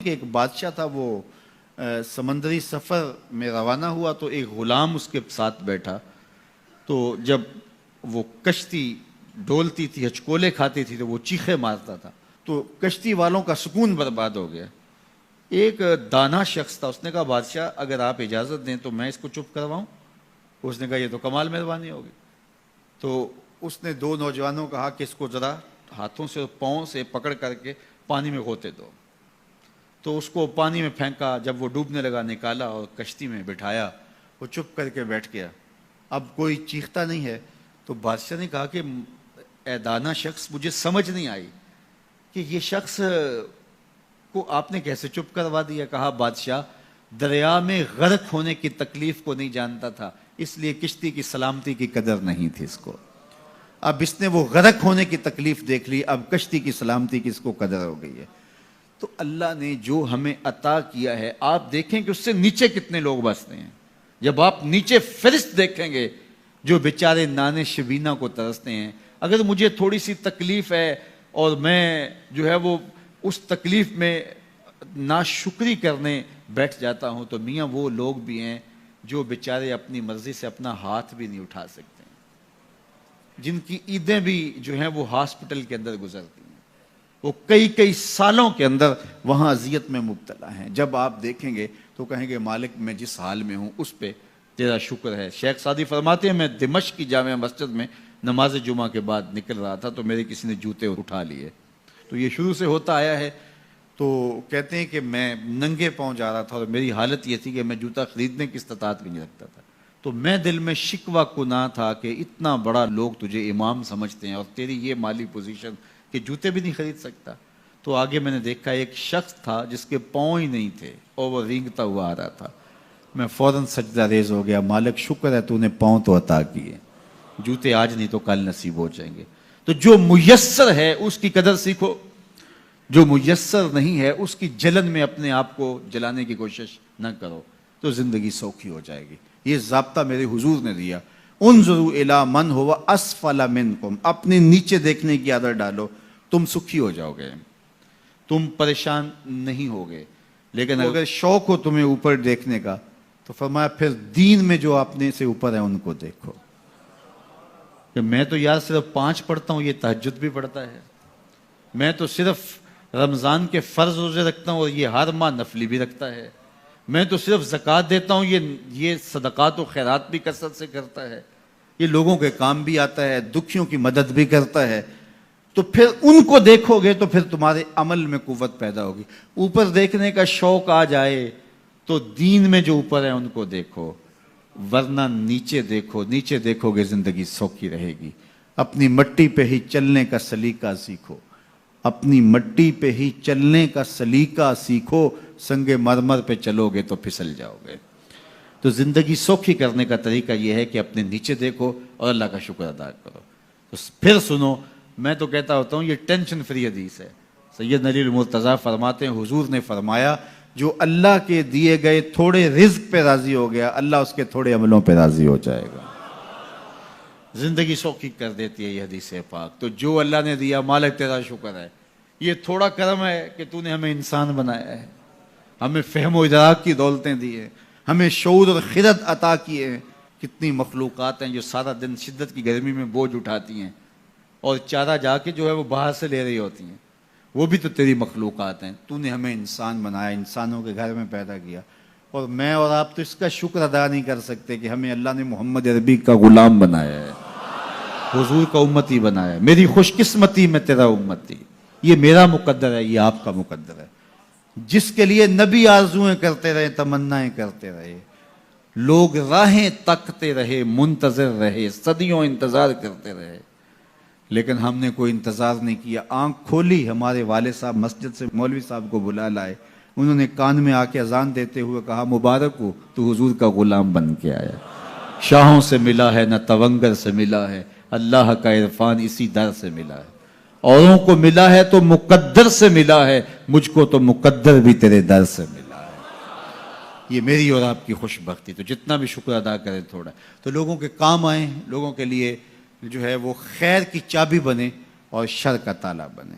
کہ ایک بادشاہ تھا، وہ سمندری سفر میں روانہ ہوا تو ایک غلام اس کے ساتھ بیٹھا. تو جب وہ کشتی ڈولتی تھی، ہچکولے کھاتی تھی، تو وہ چیخے مارتا تھا. تو کشتی والوں کا سکون برباد ہو گیا. ایک دانا شخص تھا، اس نے کہا بادشاہ اگر آپ اجازت دیں تو میں اس کو چپ کرواؤں. اس نے کہا یہ تو کمال مہربانی ہوگی. تو اس نے دو نوجوانوں کو کہا کہ اس کو ذرا ہاتھوں سے پاؤں سے پکڑ کر کے پانی میں غوطے دو. تو اس کو پانی میں پھینکا، جب وہ ڈوبنے لگا نکالا اور کشتی میں بٹھایا. وہ چپ کر کے بیٹھ گیا، اب کوئی چیختا نہیں ہے. تو بادشاہ نے کہا کہ اے دانا شخص، مجھے سمجھ نہیں آئی کہ یہ شخص کو آپ نے کیسے چپ کروا دیا. کہا بادشاہ دریا میں غرق ہونے کی تکلیف کو نہیں جانتا تھا، اس لیے کشتی کی سلامتی کی قدر نہیں تھی اس کو. اب اس نے وہ غرق ہونے کی تکلیف دیکھ لی، اب کشتی کی سلامتی کی اس کو قدر ہو گئی ہے. تو اللہ نے جو ہمیں عطا کیا ہے، آپ دیکھیں کہ اس سے نیچے کتنے لوگ بستے ہیں. جب آپ نیچے فرشت دیکھیں گے جو بیچارے نانے شبینہ کو ترستے ہیں. اگر مجھے تھوڑی سی تکلیف ہے اور میں جو ہے وہ اس تکلیف میں ناشکری کرنے بیٹھ جاتا ہوں، تو میاں وہ لوگ بھی ہیں جو بیچارے اپنی مرضی سے اپنا ہاتھ بھی نہیں اٹھا سکتے ہیں، جن کی عیدیں بھی جو ہیں وہ ہاسپٹل کے اندر گزرتی ہیں. وہ کئی سالوں کے اندر وہاں اذیت میں مبتلا ہیں. جب آپ دیکھیں گے تو کہیں گے مالک میں جس حال میں ہوں اس پہ تیرا شکر ہے. شیخ سعدی فرماتے ہیں میں دمشق کی جامع مسجد میں نماز جمعہ کے بعد نکل رہا تھا تو میرے کسی نے جوتے اٹھا لیے. تو یہ شروع سے ہوتا آیا ہے. تو کہتے ہیں کہ میں ننگے پاؤں جا رہا تھا اور میری حالت یہ تھی کہ میں جوتا خریدنے کی استطاعت بھی نہیں رکھتا تھا. تو میں دل میں شکوہ کنا تھا کہ اتنا بڑا لوگ تجھے امام سمجھتے ہیں اور تیری یہ مالی پوزیشن کہ جوتے بھی نہیں خرید سکتا. تو آگے میں نے دیکھا ایک شخص تھا جس کے پاؤں ہی نہیں تھے اور وہ رینگتا ہوا آ رہا تھا. میں فوراً سجدہ ریز ہو گیا، مالک شکر ہے تو نے پاؤں تو عطا کیے، جوتے آج نہیں تو کل نصیب ہو جائیں گے. تو جو میسر ہے اس کی قدر سیکھو، جو میسر نہیں ہے اس کی جلن میں اپنے آپ کو جلانے کی کوشش نہ کرو، تو زندگی سوکھی ہو جائے گی. یہ ضابطہ میرے حضور نے دیا. انظروا الی من هو اسفل منکم، اپنے نیچے دیکھنے کی عادت ڈالو، تم سکھی ہو جاؤ گے، تم پریشان نہیں ہوگے. لیکن اگر شوق ہو تمہیں اوپر دیکھنے کا تو فرمایا پھر دین میں جو اپنے سے اوپر ہیں ان کو دیکھو. کہ میں تو یار صرف 5 پڑھتا ہوں، یہ تہجد بھی پڑھتا ہے. میں تو صرف رمضان کے فرض روزے رکھتا ہوں اور یہ ہر ماہ نفلی بھی رکھتا ہے. میں تو صرف زکوٰۃ دیتا ہوں، یہ صدقات و خیرات بھی کثرت سے کرتا ہے. یہ لوگوں کے کام بھی آتا ہے، دکھیوں کی مدد بھی کرتا ہے. تو پھر ان کو دیکھو گے تو پھر تمہارے عمل میں قوت پیدا ہوگی. اوپر دیکھنے کا شوق آ جائے تو دین میں جو اوپر ہے ان کو دیکھو، ورنہ نیچے دیکھو. نیچے دیکھو گے زندگی سوکھی رہے گی. اپنی مٹی پہ ہی چلنے کا سلیقہ سیکھو، اپنی مٹی پہ ہی چلنے کا سلیقہ سیکھو. سنگ مرمر پہ چلو گے تو پھسل جاؤ گے. تو زندگی سوکھی کرنے کا طریقہ یہ ہے کہ اپنے نیچے دیکھو اور اللہ کا شکر ادا کرو. تو پھر سنو، میں تو کہتا ہوتا ہوں یہ ٹینشن فری حدیث ہے. سید علی المرتضیٰ فرماتے ہیں حضور نے فرمایا جو اللہ کے دیے گئے تھوڑے رزق پہ راضی ہو گیا، اللہ اس کے تھوڑے عملوں پہ راضی ہو جائے گا. زندگی سوکھی کر دیتی ہے یہ حدیث پاک. تو جو اللہ نے دیا مالک تیرا شکر ہے. یہ تھوڑا کرم ہے کہ تو نے ہمیں انسان بنایا ہے، ہمیں فہم و ادراک کی دولتیں دی ہیں، ہمیں شعور اور خرد عطا کیے ہیں. کتنی مخلوقات ہیں جو سارا دن شدت کی گرمی میں بوجھ اٹھاتی ہیں اور چارہ جا کے جو ہے وہ باہر سے لے رہی ہوتی ہیں. وہ بھی تو تیری مخلوقات ہیں. تو نے ہمیں انسان بنایا، انسانوں کے گھر میں پیدا کیا. اور میں اور آپ تو اس کا شکر ادا نہیں کر سکتے کہ ہمیں اللہ نے محمد عربی کا غلام بنایا ہے، حضور کا امتی بنایا ہے. میری خوش قسمتی میں تیرا امتی، یہ میرا مقدر ہے، یہ آپ کا مقدر ہے. جس کے لیے نبی آرزویں کرتے رہے، تمنائیں کرتے رہے، لوگ راہیں تکتے رہے، منتظر رہے، صدیوں انتظار کرتے رہے، لیکن ہم نے کوئی انتظار نہیں کیا. آنکھ کھولی، ہمارے والد صاحب مسجد سے مولوی صاحب کو بلا لائے. انہوں نے کان میں آ کے اذان دیتے ہوئے کہا مبارک ہو تو حضور کا غلام بن کے آیا. شاہوں سے ملا ہے نہ تونگر سے ملا ہے، اللہ کا عرفان اسی در سے ملا ہے. اوروں کو ملا ہے تو مقدر سے ملا ہے، مجھ کو تو مقدر بھی تیرے در سے ملا ہے. یہ میری اور آپ کی خوش بختی. تو جتنا بھی شکر ادا کریں تھوڑا، تو لوگوں کے کام آئیں، لوگوں کے لیے جو ہے وہ خیر کی چابی بنے اور شر کا تالا بنے.